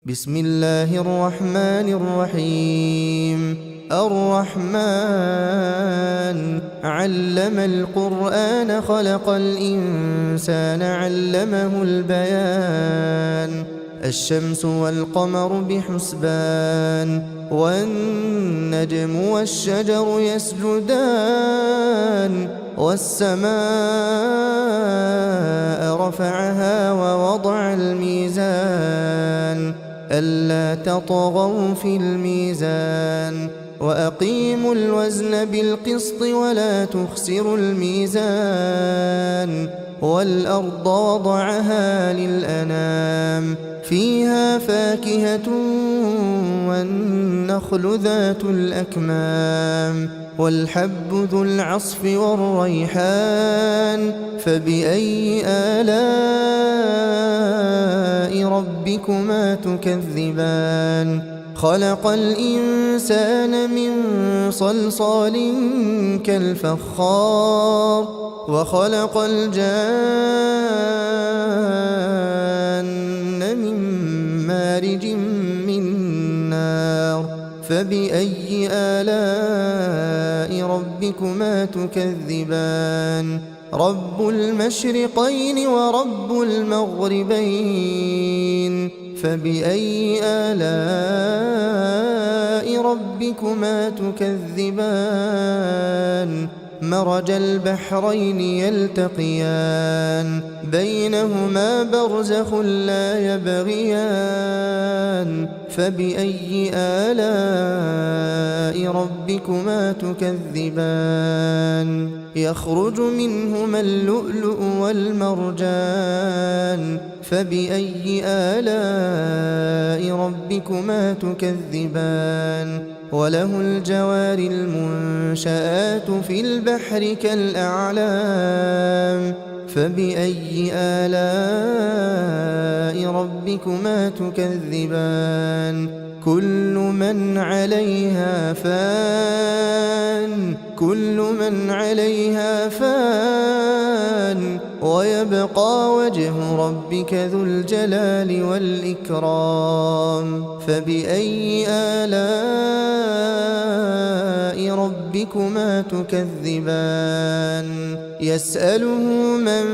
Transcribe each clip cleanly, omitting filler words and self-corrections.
بسم الله الرحمن الرحيم. الرحمن علم القرآن خلق الإنسان علمه البيان. الشمس والقمر بحسبان والنجم والشجر يسجدان والسماء رفعها ووضع الميزان ألا تطغوا في الميزان وأقيموا الوزن بالقسط ولا تخسروا الميزان والأرض وضعها للأنام فيها فاكهة والنخل ذات الأكمام والحب ذو العصف والريحان فبأي آلاء ربكما تكذبان خلق الإنسان من صلصال كالفخار وخلق الجان من مارج من نار فبأي آلاء ربكما تكذبان رب المشرقين ورب المغربين فبأي آلاء ربكما تكذبان مرج البحرين يلتقيان بينهما برزخ لا يبغيان فبأي آلاء ربكما تكذبان يخرج منهما اللؤلؤ والمرجان فبأي آلاء ربكما تكذبان وله الجوار المنشآت في البحر كالأعلام فبأي آلاء ربكما تكذبان كل من عليها فان ويبقى وجه ربك ذو الجلال والإكرام فبأي آلاء ربكما تكذبان يسأله من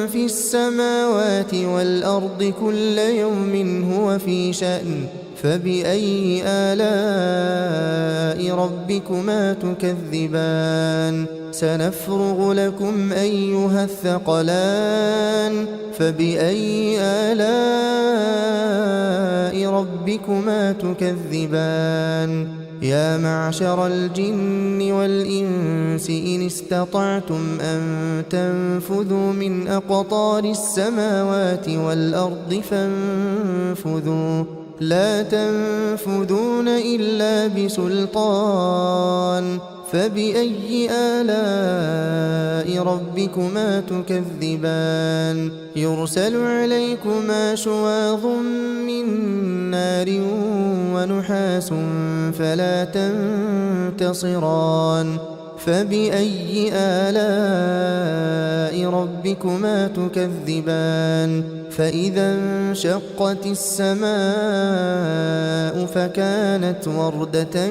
في السماوات والأرض كل يوم هو في شأن فبأي آلاء ربكما تكذبان سنفرغ لكم أيها الثقلان فبأي آلاء ربكما تكذبان يا معشر الجن والإنس إن استطعتم أن تنفذوا من أقطار السماوات والأرض فانفذوا لا تنفذون إلا بسلطان فبأي آلاء ربكما تكذبان يرسل عليكما شواظ من نار ونحاس فلا تنتصران فبأي آلاء ربكما تكذبان فإذا انشقت السماء فكانت وردة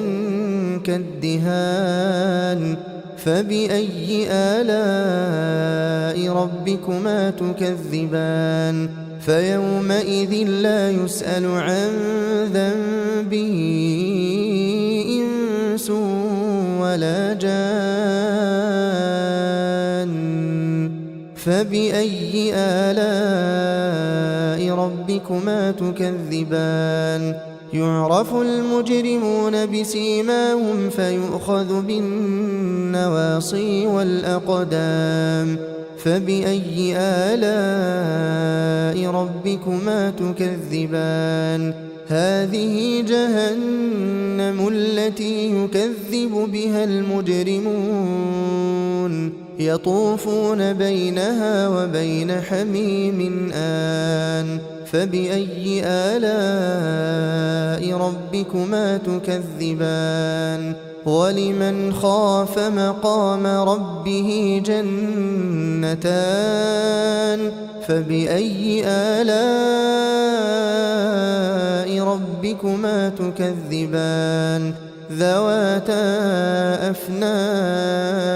كالدهان فبأي آلاء ربكما تكذبان فيومئذ لا يسأل عن ذنبه إنس ولا جان فبأي آلاء ربكما تكذبان يعرف المجرمون بسيماهم فيؤخذ بالنواصي والأقدام فبأي آلاء ربكما تكذبان هذه جهنم التي يكذب بها المجرمون يطوفون بينها وبين حميم آن فبأي آلاء ربكما تكذبان ولمن خاف مقام ربه جنتان فبأي آلاء ربكما تكذبان ذواتا أفنان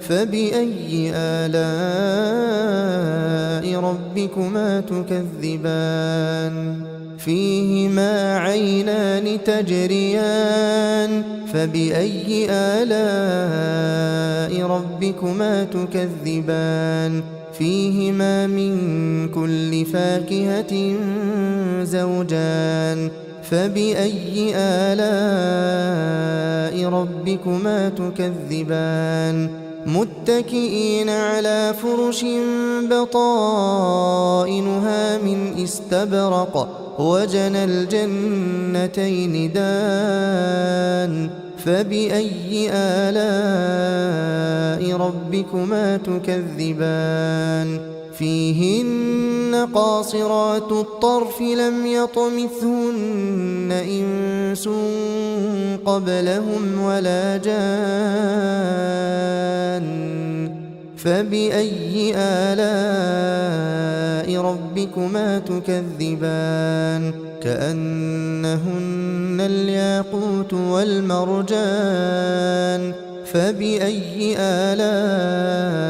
فبأي آلاء ربكما تكذبان فيهما عينان تجريان فبأي آلاء ربكما تكذبان فيهما من كل فاكهة زوجان فبأي آلاء ربكما تكذبان متكئين على فرش بطائنها من استبرق وجنى الجنتين دان فبأي آلاء ربكما تكذبان فيهن قاصرات الطرف لم يطمثهن إنس قبلهم ولا جان فبأي آلاء ربكما تكذبان كأنهن الياقوت والمرجان فبأي آلاء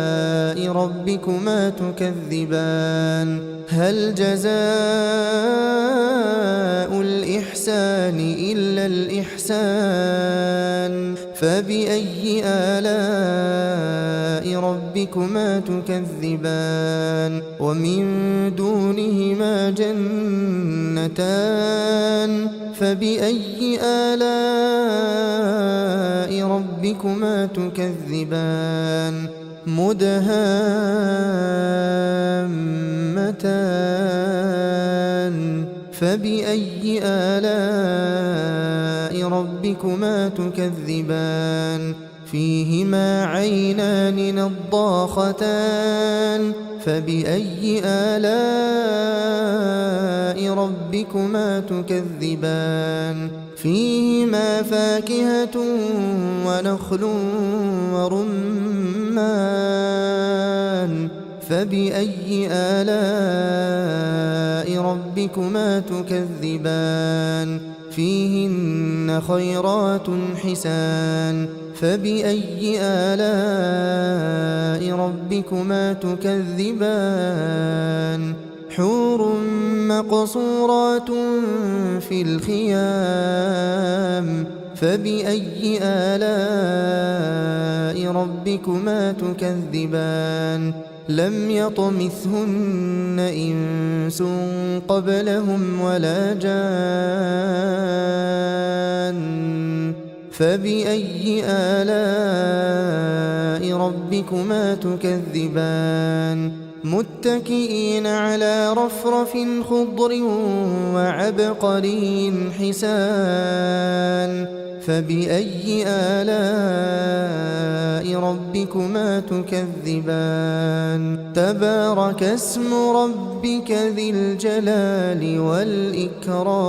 ربكما تكذبان هل جزاء الإحسان إلا الإحسان فبأي آلاء ربكما تكذبان ومن دونهما جنتان فبأي آلاء ربكما تكذبان مدهامتان فبأي آلاء ربكما تكذبان فيهما عينان نضاختان فبأي آلاء ربكما تكذبان فيهما فاكهة ونخل ورمان فبأي آلاء ربكما تكذبان فيهن خيرات حسان فبأي آلاء ربكما تكذبان حور مقصورات في الخيام فبأي آلاء ربكما تكذبان لم يطمثهن إنس قبلهم ولا جان فبأي آلاء ربكما تكذبان متكئين على رفرف خضر وعبقري حسان فبأي آلاء ربكما تكذبان تبارك اسم ربك ذي الجلال والإكرام